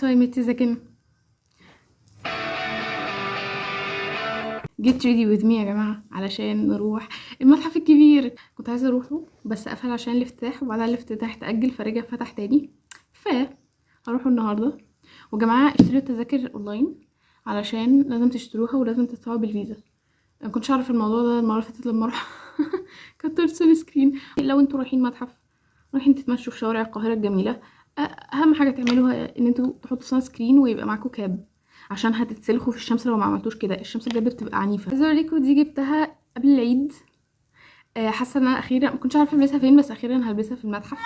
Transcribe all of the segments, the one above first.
time it is again. get ready with me يا جماعة علشان نروح المتحف الكبير. كنت عايزة اروحه بس قفل عشان الافتتاح، وبعدها الافتتاح تأجل فرجع فتح تاني، هروحه النهاردة. وجماعة اشتروا التذاكر اونلاين علشان لازم تشتروها ولازم تدفعوا بالفيزا. انا مكنتش اعرف الموضوع ده المرة اللي فاتت لما اروح كترت سون سكرين. لو انتوا رايحين متحف، رايحين تتمشوا في شوارع القاهرة الجميلة، اهم حاجة تعملوها ان انتوا تحطوا سون سكرين ويبقى معاكم كاب، عشان هتتسلخوا في الشمس لو ما عملتوش كده. الشمس بجد بتبقى عنيفه. عايزه اوريكم دي جبتها قبل العيد. حاسه ان انا اخيرا ما كنتش عارفه البسها فين، بس اخيرا هلبسها في المتحف.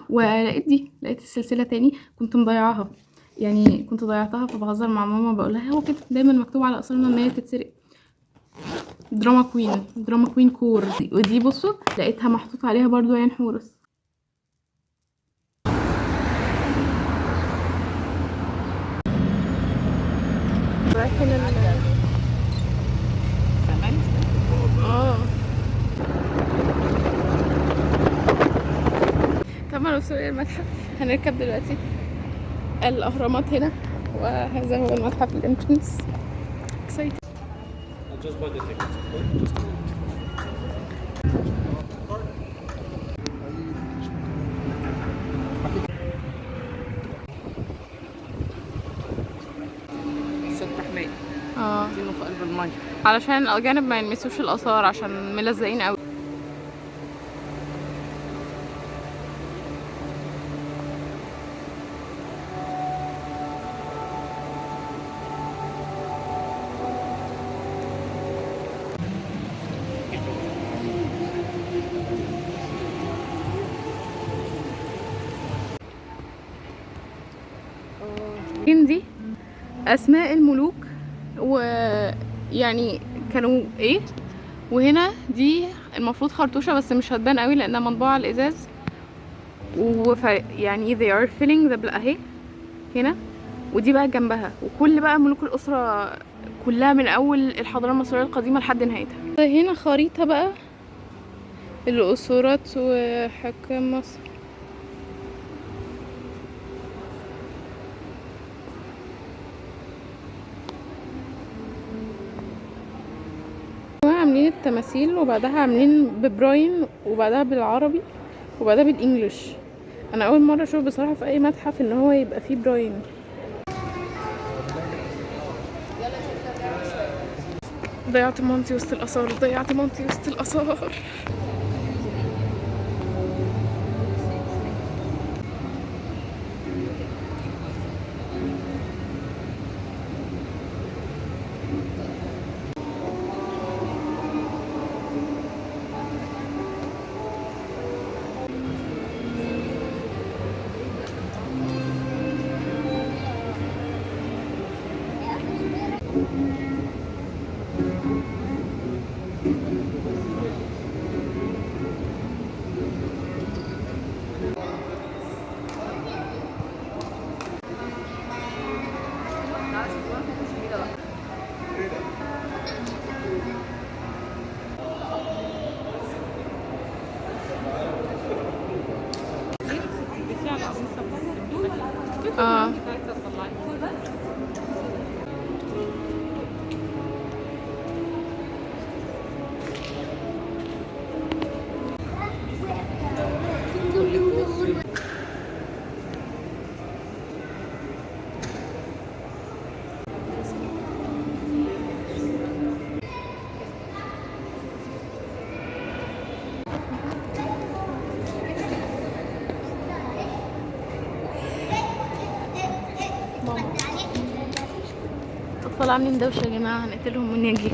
ولقيت لقيت السلسله تاني كنت مضيعاها، يعني كنت ضيعتها، فبهزر مع ماما بقولها هو كده دايما مكتوب على اصلنا ان هي تتسرق. دراما كوين كور. ودي بصوا لقيتها محطوط عليها برضو عين حورس. رايحين طبعا وصلنا المتحف. هنركب دلوقتي الاهرامات هنا، وهذا هو المتحف الانترنس. excited. تحمية دينه في قلب المية علشان الاجانب ما يلمسوش الاثار عشان ملزقين قوي. دي اسماء الملوك، ويعني كانوا ايه. وهنا دي المفروض خرطوشة بس مش هتبان قوي لانها مطبوعة على الازاز، يعني they are filling the اهي هنا. ودي بقى جنبها، وكل بقى ملوك الاسرة كلها من اول الحضارة المصرية القديمة لحد نهايتها. هنا خريطة بقى الاسرات وحكام مصر. عاملين التماثيل وبعدها عاملين ببراين وبعدها بالعربي وبعدها بالانجليش. انا اول مره اشوف بصراحه في اي متحف ان هو يبقى فيه براين. ضيعت مامتي وسط الاثار. الاطفال عاملين دوشه يا جماعه، هنقتلهم ونجي.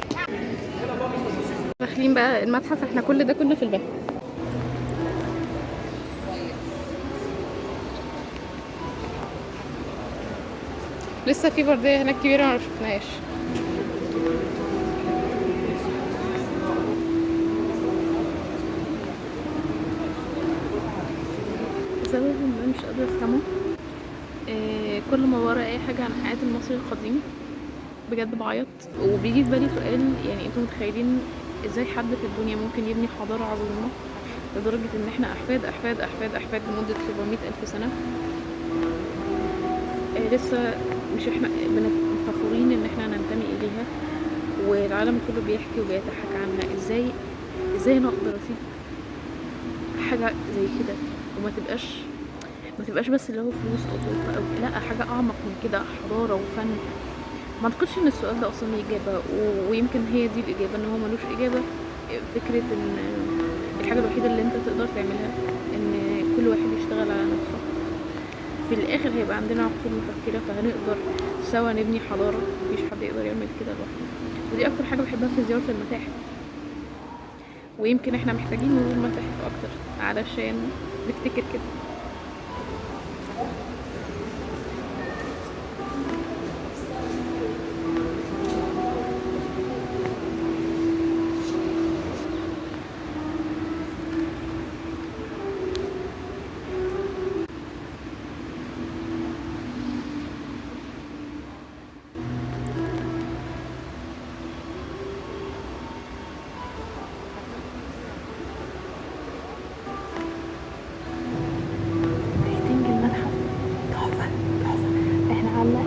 داخلين بقى المتحف. احنا كل ده كنا في الباب. لسه في برديه هناك كبيره ما شفناهاش. سببهم ما مش قادره افهمه. كل ما بقرا اي حاجه عن حياه المصري القديم بجد بعيط، وبيجي في بالي سؤال، يعني انتوا متخيلين ازاي حد في الدنيا ممكن يبني حضاره عظيمه لدرجه ان احنا احفاد احفاد احفاد احفاد لمده 400 الف سنه لسه مش احنا فخورين ان احنا ننتمي اليها، والعالم كله بيحكي وبيتحكى عنها. ازاي انا اقدر اسيب حاجه زي كده وما تبقاش بس اللي هو فلوس او سلطه، او لا، حاجه اعمق من كده، حضاره وفن. ما اعتقدش ان السؤال ده اصلا ليه اجابه، ويمكن هي دي الاجابه، ان هو ملوش اجابه. فكره ان الحاجه الوحيده اللي انت تقدر تعملها ان كل واحد يشتغل على نفسه. في الاخر هيبقى عندنا عقول مفكره، فهنقدر سوا نبني حضاره. مفيش حد يقدر يعمل كده لوحده. ودي اكتر حاجه بحبها في زياره المتاحف، ويمكن احنا محتاجين نزور متاحف اكتر علشان نفتكر كده.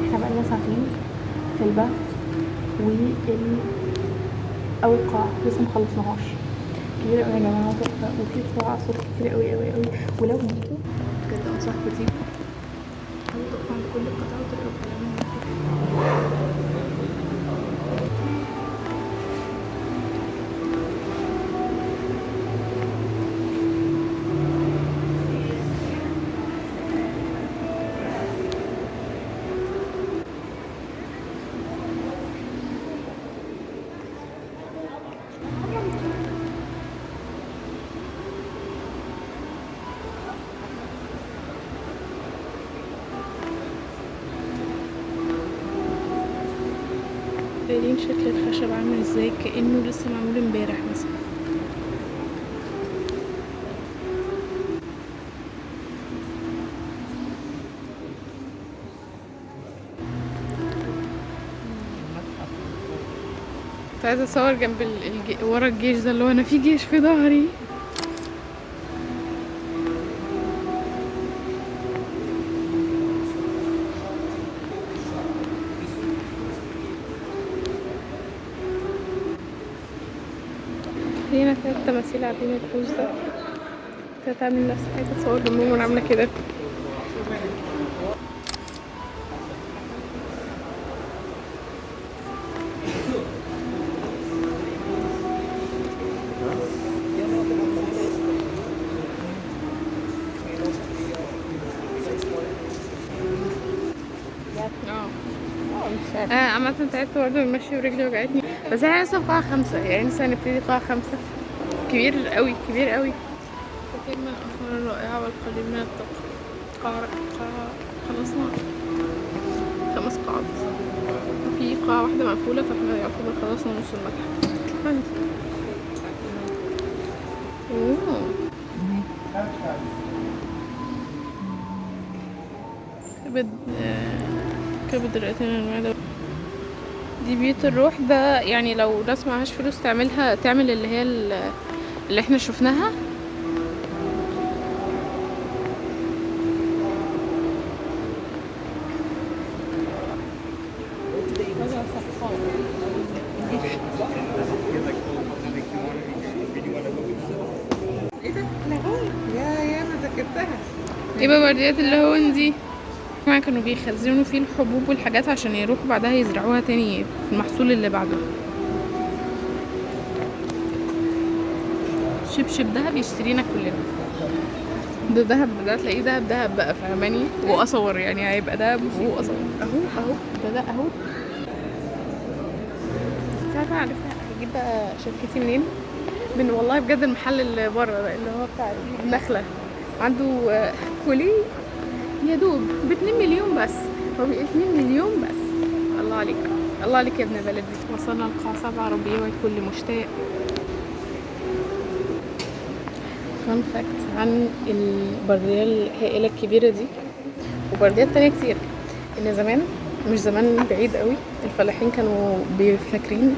احنا بقالنا ساعتين في الباب اول قاعة لسه مخلصناهاش، كبيرة اوي يا جماعة تحفة، وفي بصراحة صور كتير اوي اوي اوي. ولو جيتوا بجد انصحكوا تيجوا، حاولوا تقفوا عند كل القطع وتقروا الكلام اللي مكتوب. باين شكل الخشب عامل ازاي، كأنه لسه معمول امبارح مثلا. كنت عايزه اصور جنب ورا الجيش ده، اللي هو انا في جيش في ظهري. هنا كانت تماثيل عابدين الحوش ده، كانت عامل نفس حاجه تصور جنبهم وانا عامله كده. عامة تعبت برضه من المشي ورجلي وجعتني، بس احنا لسه في قاعة 5، يعني لسه هنبتدي قاعة 5. كبير قوي كبير قوي. كثير من الأسرار الرائعة والقليل من الطاقة. خلصنا 5 قاعات، وفي قاعة واحدة مقفولة، فاحنا يعتبر خلصنا نص المتحف. كبد الرئتين المعدة. دي بيوت الروح، ده يعني لو ناس معهاش فلوس تعمل اللي هي اللي احنا شفناها. ايه ده؟ لاهون يا انا ذاكرتها. ايه بقى برديات اللاهون دي؟ كانوا بيخزنوا فيه الحبوب والحاجات عشان يروحوا بعدها يزرعوها تاني في المحصول اللي بعده. شبشب دهب يشترينا كلنا. ده دهب، ده تلاقيه دهب بقى، فاهماني؟ واصور يعني هيبقى دهب وهو اصور. اهو ده اهو. مش عارفه عرفت هجيب بقى شركتي منين. من والله بجد المحل اللي بره ده، اللي هو بتاع النخله، عنده كوليه يا دوب ب2 مليون بس. هو 2 مليون بس. الله عليك، الله عليك يا ابن بلدي. وصلنا لقاعة 7، ربي يوعد كل مشتاق. فان فاكت عن البردية الهائلة الكبيرة دي وبرديات تانية كتير، ان زمان، مش زمان بعيد قوي، الفلاحين كانوا بيفكرين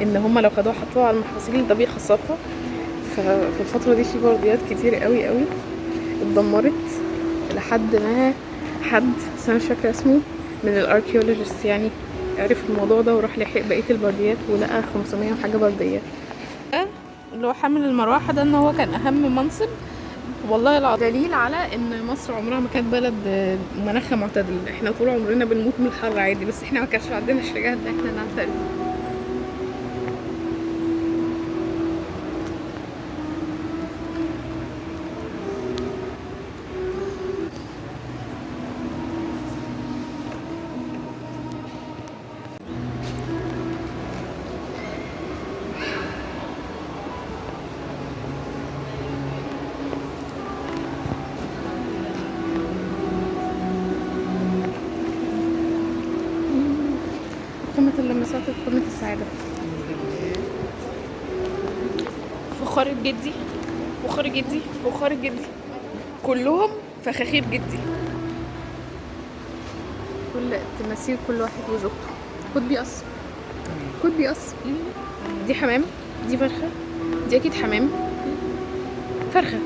ان هما لو خدوها حطوها على المحاصيل ده بيخسرها. ففي الفترة دي في برديات كتير قوي اتدمرت، لحد ما حد بس انا مش فاكره اسمه من الاركيولوجيست يعني عرف الموضوع ده وراح لحق بقيه البرديات ولقى 500 وحاجه برديه. اللي هو حامل المروحه ده ان هو كان اهم منصب والله العظيم، دليل على ان مصر عمرها ما كانت بلد مناخها معتدل. احنا طول عمرنا بنموت من الحر عادي، بس احنا ما كانش عندنا الشجاعه ان احنا نعترف. قمة اللمسات وقمة السعادة. فخار جدي، فخار جدي، فخار جدي، كلهم فخاخير جدي. كل تماثيل كل واحد وزوجته. كود بيقص، كود بيقص. دي حمام، دي فرخة، دي أكيد حمام، فرخة،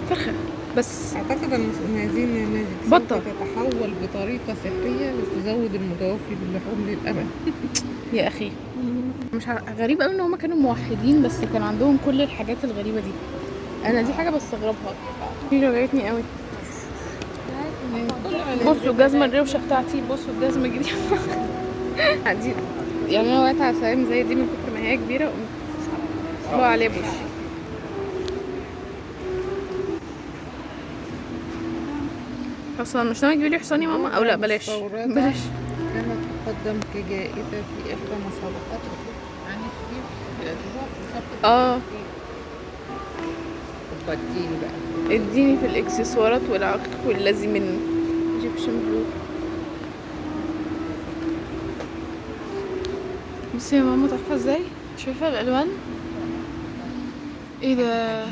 فرخة بس. اعتقد ان هذه النماذج بطة تتحول بطريقه سحريه لتزود المتوفي باللحوم للابد. يا اخي مش غريب قوي ان هما كانوا موحدين بس كان عندهم كل الحاجات الغريبه دي. انا دي حاجه بستغربها، دي وجعتني قوي. بصوا الجزمه الروشه بتاعتي، بصوا الجزمه دي دي يعني انا وقعت على سلام زي دي من كتر ما هي كبيره وقع عليها بوش. حصان، مش ناوي تجيبي لي حصان يا ماما؟ او لا بلاش بلاش. كانت تقدم كجائزة في إحدى مسابقات عن اديني بقى، اديني في الاكسسوارات والعقل والذي منه. ايجيبشن بلو. بصي يا ماما تحفه ازاي، شايفه الالوان ايه ده؟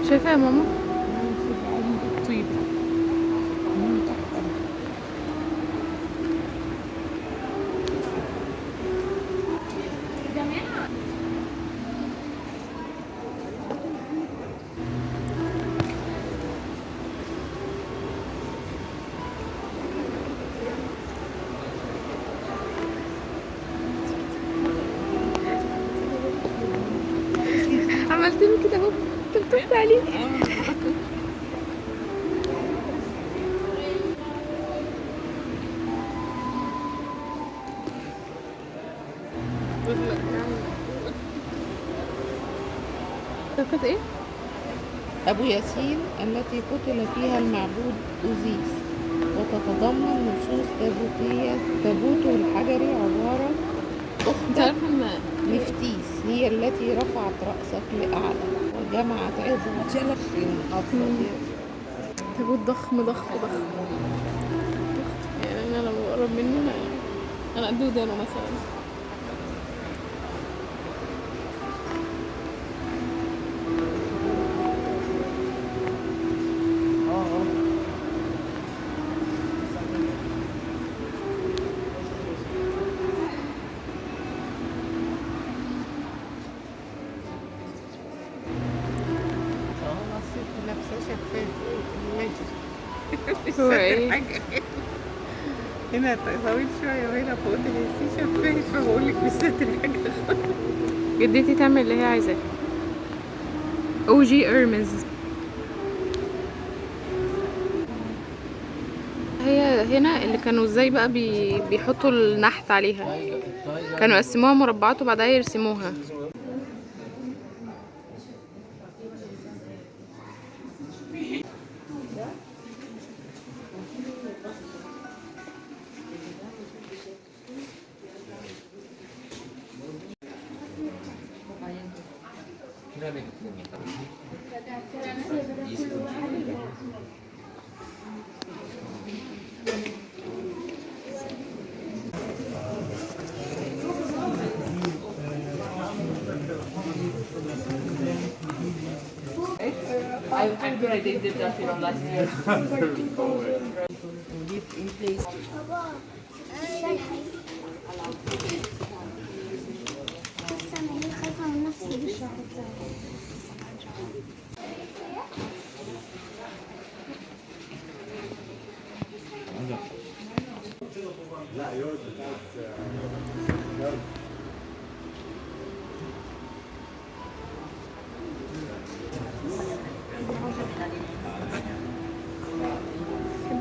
شايفه يا ماما؟ طيب عملت له كده اهو، طبطبت عليه. طاقة ايه؟ أبو ياسين التي قتل فيها المعبود أوزيس، وتتضمن نصوص تابوتية. تابوته الحجري عبارة أخت نفتيس هي التي رفعت رأسك لأعلى وجمعت عظم تابوت ضخم ضخم ضخم يعني انا لما بقرب منه انا قد ودانه مثلا. هو ايه؟ هنا طويل شوية وهنا فوق الياسين شفاف، فبقول لك مش ستر حاجة. جدتي تعمل اللي هي عايزاه. او جي ارمز. هي هنا اللي كانوا ازاي بقى بيحطوا النحت عليها، كانوا يقسموها مربعات وبعدها يرسموها. I'm sure they did that last year. in place. بحب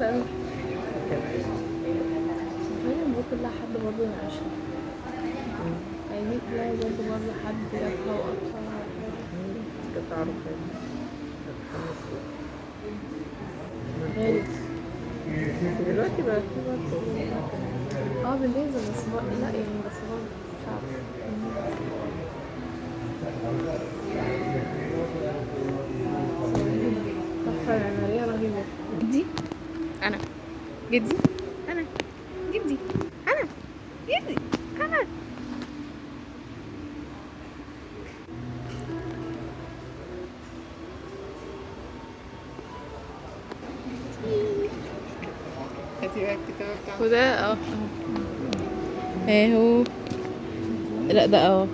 اوي دي كلها حد برضه ينعشها، يعني دي كلها برضه حد ياكلها وقطها قطع رفيع غالي. دلوقتي بقى في برضه بالليل بس لا يعني بس برضه مش عارفة. تحفة معمارية رهيبة. جدي أنا جدي أنا جدي أنا جدي أنا. هاتي بقى الكتابة بتاعتك. وده اهو. لا ده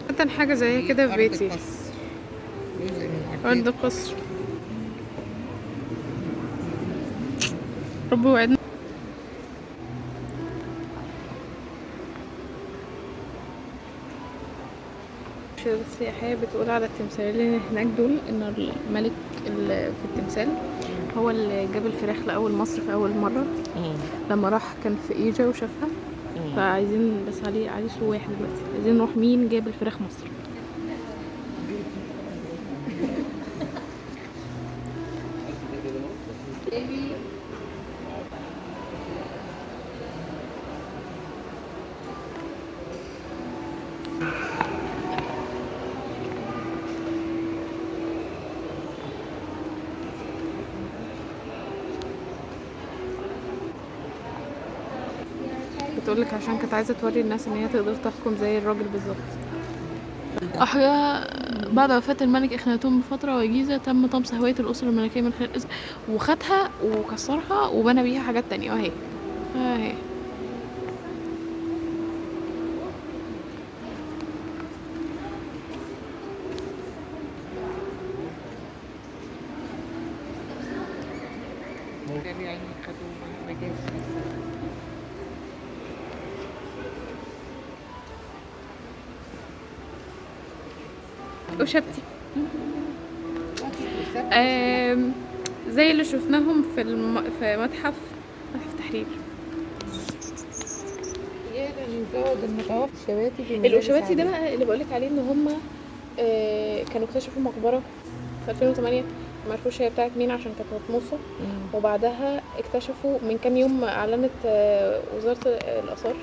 مثلا حاجة زي كده في بيتي. أرض قصر. رب وعدنا. السياحية بتقول على التمثالين اللي هناك دول ان الملك اللي في التمثال هو اللي جاب الفراخ لأول مصر في أول مرة لما راح كان في إيجا وشافها. فعايزين بس عليه سواح دلوقتي، عايزين نروح مين جاب الفراخ مصر. بتقولك عشان كانت عايزة توري الناس ان هي تقدر تحكم زي الراجل بالظبط. أحيا بعد وفاة الملك إخناتون بفترة وجيزة تم طمس هوية الأسرة الملكية من خلال وخدها وكسرها وبنى بيها حاجات تانية اهي. يعني خدوا مجال وشبتي زي اللي شفناهم في متحف تحرير. نزود المتوفى الأوشباتي ده بقى اللي بقولك عليه ان هم كانوا اكتشفوا مقبرة في 2008 معرفوش هي بتاعت مين عشان كانت مطموسة. وبعدها اكتشفوا من كام يوم اعلنت وزارة الآثار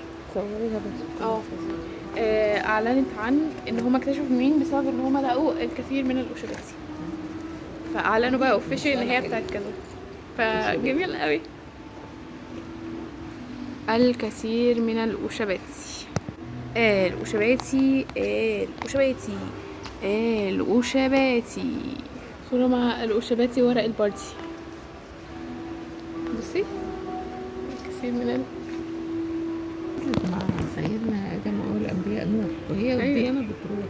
اعلنت عن ان هم اكتشفوا مين بسبب ان هم لقوا الكثير من الأوشباتي، فاعلنوا بقى اوفيشال ان هي بتاعت كذا. فجميل قوي. الكثير من الأوشباتي الأوشباتي صورة مع الأوشباتي ورق الباردي. بصي الكثير من مع سيدنا آدم أول الأنبياء نوح، وهي الديانة بتروح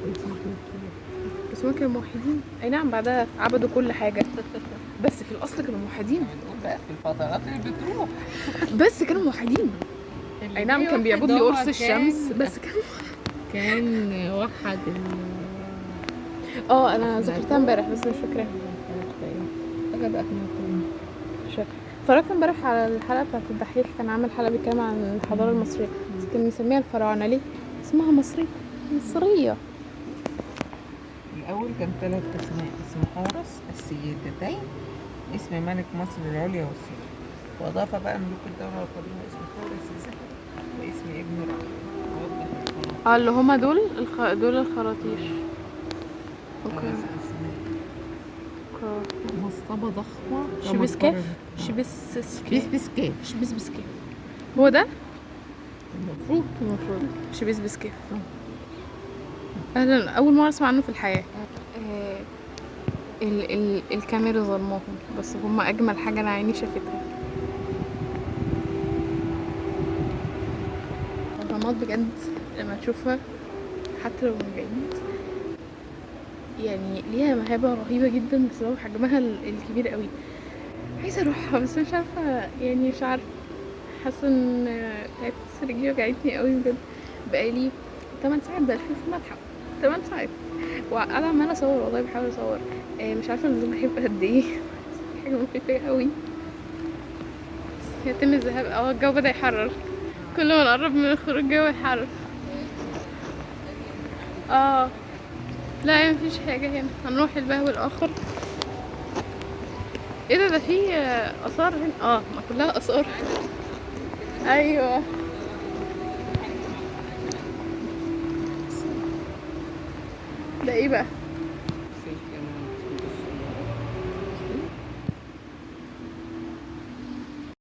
بس هم كانوا موحدين. اي نعم بعدها عبدوا كل حاجة بس في الأصل كانوا موحدين. بقى في الفترات اللي بتروح بس كانوا موحدين. اي نعم كان بيعبد لي قرص الشمس بس كان وحد انا ذكرتها امبارح بس مش فاكراها. مش فاكره. اتفرجت امبارح على الحلقه بتاعت الدحيح، كان عامل حلقه بيتكلم عن الحضاره المصريه بس كان مسميها الفراعنه. ليه اسمها مصريه؟ الأول كان 3 أسماء، اسم حورس السيدتين، اسم ملك مصر العليا والسفلى، وأضاف بقى ملوك الدولة القديمة اسم حورس الزهر واسم ابن رقم. اللي هما دول الخراطيش. اوكي. مصطبة ضخمة شبسكاف هو ده المفروض شبسكاف. اهلا، اول مره اسمع عنه في الحياه. الكاميرا ظلماهم بس هما اجمل حاجه انا عيني شافتها. اهرامات بجد لما تشوفها حتى لو من بعيد. يعني ليها مهابة رهيبة جدا بسبب حجمها الكبير قوي. عايزة اروحها بس مش عارفة، يعني مش عارفة، حاسة ان تعبت، رجلي وجعتني قوي بجد. بقالي 8 ساعات بلف في المتحف، 8 ساعات وقاعدة عمالة اصور، والله بحاول اصور. مش عارفة الزوم هيبقى قد ايه. حاجة مخيفة قوي. يتم الذهاب، الجو بدأ يحرر، كل ما نقرب من الخروج الجو يحرر. لا مفيش حاجة هنا، هنروح البهو الآخر. ايه ده في آثار هنا، ما كلها آثار. ايوه. ده ايه بقى؟